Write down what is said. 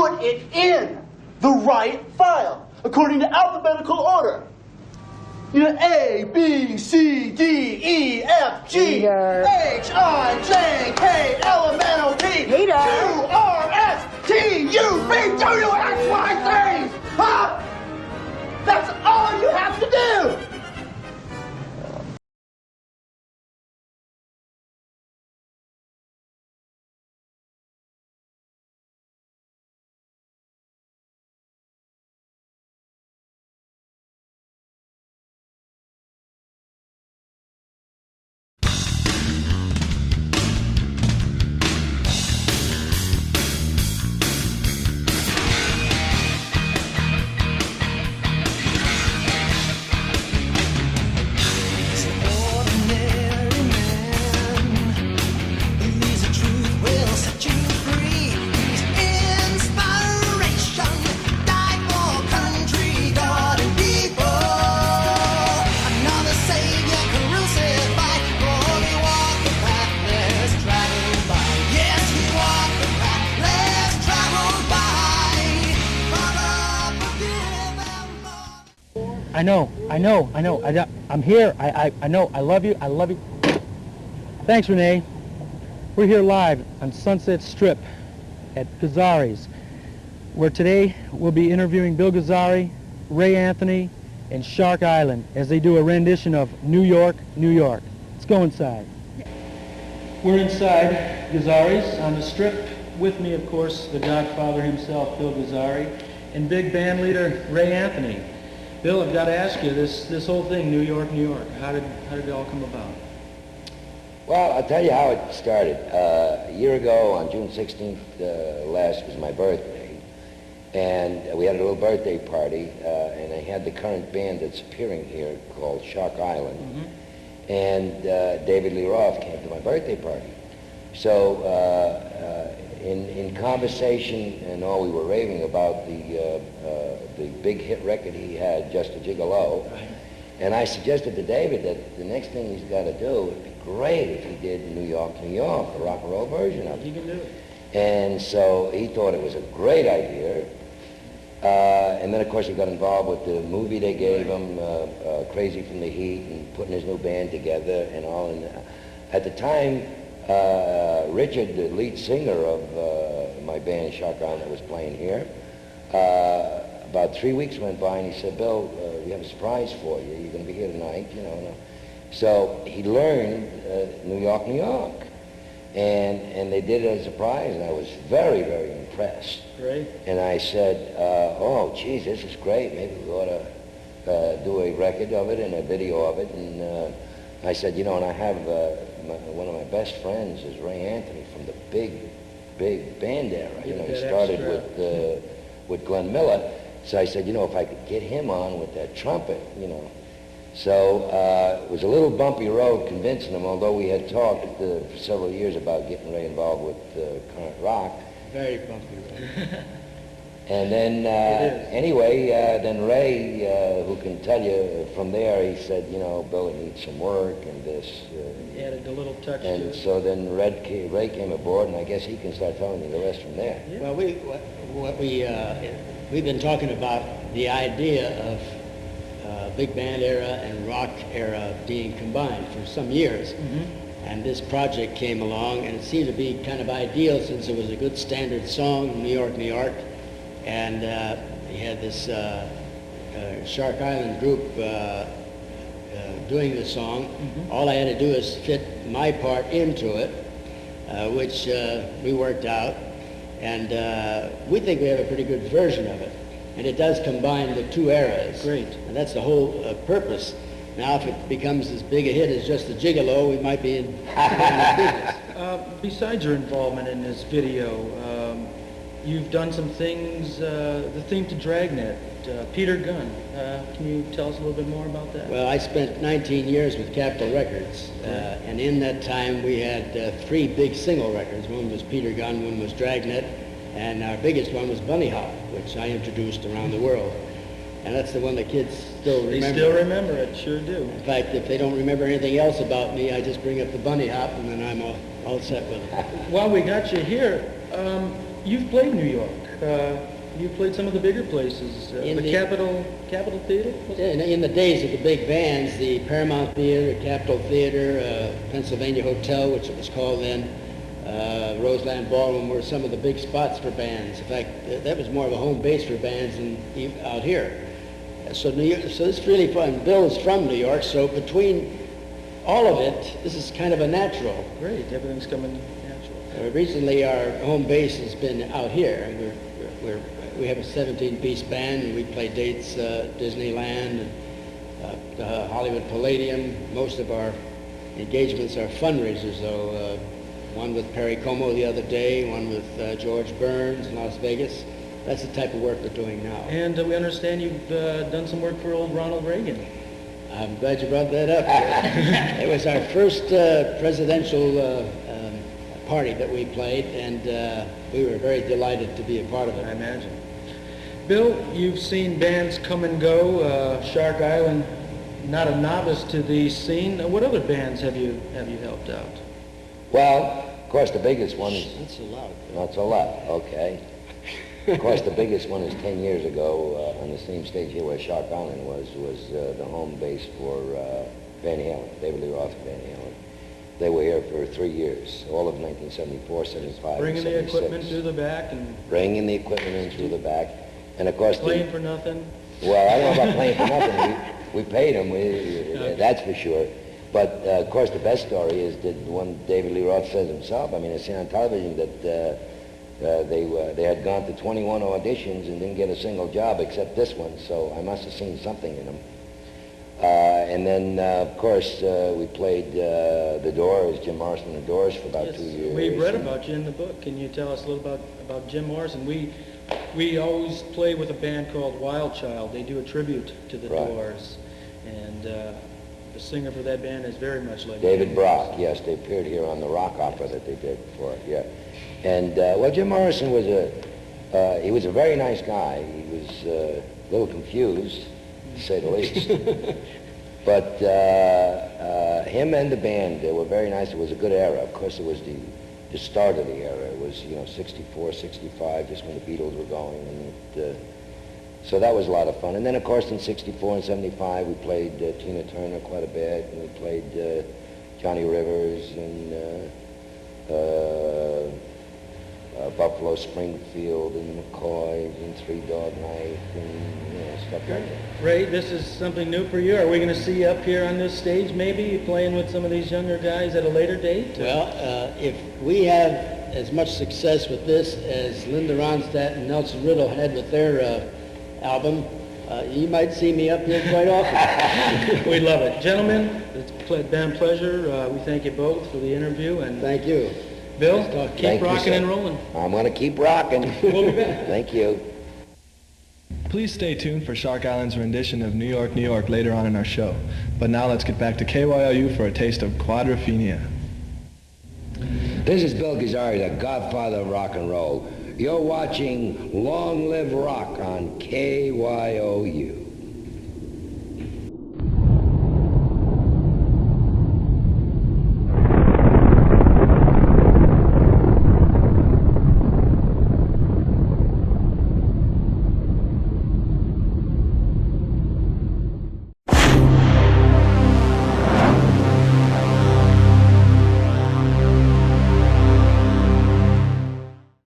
put it in the right file, according to alphabetical order. You know, A, B, C, D, E, F, G, H, I, J, K, L, M, N, O, P, Q, R, S, T, U, V, W, X, Y, Z. Huh? That's all you have to do. I'm here. I know. I love you. Thanks, Renee. We're here live on Sunset Strip at Gazzarri's, where today we'll be interviewing Bill Gazzarri, Ray Anthony, and Shark Island as they do a rendition of New York, New York. Let's go inside. We're inside Gazzarri's on the Strip. With me, of course, the Godfather himself, Bill Gazzarri, and big band leader Ray Anthony. Bill, I've got to ask you, this whole thing, New York, New York, how did it all come about? Well, I'll tell you how it started. A year ago, on June 16th, last was my birthday, and we had a little birthday party, and I had the current band that's appearing here called Shark Island, and David Lee Roth came to my birthday party. So in conversation and all, we were raving about the big hit record he had, Just a Gigolo. And I suggested to David that the next thing he's got to do, it'd be great if he did New York, New York, a rock and roll version of it. He can do it. And so he thought it was a great idea. And then, of course, he got involved with the movie they gave him, Crazy from the Heat, and putting his new band together and all. And at the time, Richard, the lead singer of my band, Shark Island, that was playing here, about 3 weeks went by, and he said, Bill, we have a surprise for you. You're going to be here tonight, you know. So he learned New York, New York. And they did it as a surprise, and I was very, very impressed. Great. And I said, oh, geez, this is great. Maybe we ought to do a record of it and a video of it. And I said, you know, and I have one of my best friends is Ray Anthony from the big band era. You know, he started with Glenn Miller. So I said, you know, if I could get him on with that trumpet, you know. So it was a little bumpy road convincing him, although we had talked for several years about getting Ray involved with current rock. Very bumpy road. And then, anyway, then Ray, who can tell you from there, he said, you know, Bill, it needs some work and this. He added a little touch to and it. so then Ray came aboard, and I guess he can start telling you the rest from there. Yeah. Well, we've been talking about the idea of big band era and rock era being combined for some years. And this project came along, and it seemed to be kind of ideal since it was a good standard song, New York, New York. And he had this Shark Island group doing the song. All I had to do is fit my part into it, which we worked out. And we think we have a pretty good version of it. And it does combine the two eras. Great. And that's the whole purpose. Now, if it becomes as big a hit as Just a Gigolo, we might be in business. Besides your involvement in this video, you've done some things, the theme to Dragnet, Peter Gunn. Can you tell us a little bit more about that? Well, I spent 19 years with Capitol Records, and in that time we had 3 big single records. One was Peter Gunn, one was Dragnet, and our biggest one was Bunny Hop, which I introduced around the world. And that's the one the kids still remember. They still remember it, sure do. In fact, if they don't remember anything else about me, I just bring up the Bunny Hop, and then I'm all set with it. While we got you here, you've played New York. You've played some of the bigger places. The Capitol Theater? In the days of the big bands, the Paramount Theater, Capitol Theater, Pennsylvania Hotel, which it was called then, Roseland Ballroom were some of the big spots for bands. In fact, that was more of a home base for bands than out here. So New York, so it's really fun. Bill is from New York, so between all of it, this is kind of a natural. Great, everything's coming natural. Recently, our home base has been out here. We have a 17-piece band, and we play dates, Disneyland, and Hollywood Palladium. Most of our engagements are fundraisers, though. One with Perry Como the other day, one with George Burns in Las Vegas. That's the type of work we're doing now. And we understand you've done some work for old Ronald Reagan. I'm glad you brought that up. It was our first presidential party that we played, and we were very delighted to be a part of it. I imagine. Bill, you've seen bands come and go. Shark Island, not a novice to the scene. What other bands have you helped out? Well, of course, the biggest one is... Not so loud. Not so loud, okay. Of course, the biggest one is 10 years ago on the same stage here where Shark Island was the home base for Van Halen, David Lee Roth Van Halen. They were here for 3 years, all of 1974, 75, Bringing and 76. the equipment through the back and... Bringing the equipment in through the back. And of course... Playing for nothing? Well, I don't know about playing for nothing. We paid them, that's for sure. But of course, the best story is the one David Lee Roth says himself. I mean, I've seen on television that they had gone to 21 auditions and didn't get a single job except this one, so I must have seen something in them. And then, of course, we played the Doors, Jim Morrison and the Doors for about 2 years. We've read about you in the book. Can you tell us a little about Jim Morrison? We always play with a band called Wild Child. They do a tribute to the Doors. And the singer for that band is very much like David Brock, yes. They appeared here on the rock opera that they did for it, yeah. And, well, Jim Morrison was he was a very nice guy. He was a little confused, to say the least. But him and the band, they were very nice. It was a good era. Of course, it was the start of the era. It was, 64, 65, just when the Beatles were going. And so that was a lot of fun. And then, of course, in 64 and 75, we played Tina Turner quite a bit. And we played Johnny Rivers and Buffalo Springfield and the McCoys and Three Dog Night and stuff like that. Ray, this is something new for you. Are we going to see you up here on this stage maybe playing with some of these younger guys at a later date? Well, if we have as much success with this as Linda Ronstadt and Nelson Riddle had with their album, you might see me up here quite often. We love it. Gentlemen, it's been a pleasure. We thank you both for the interview. And thank you. Bill, keep rocking and rolling. I'm going to keep rocking. We'll be back. Thank you. Please stay tuned for Shark Island's rendition of New York, New York later on in our show. But now let's get back to KYOU for a taste of Quadrophenia. This is Bill Gazzarri, the Godfather of Rock and Roll. You're watching Long Live Rock on KYOU.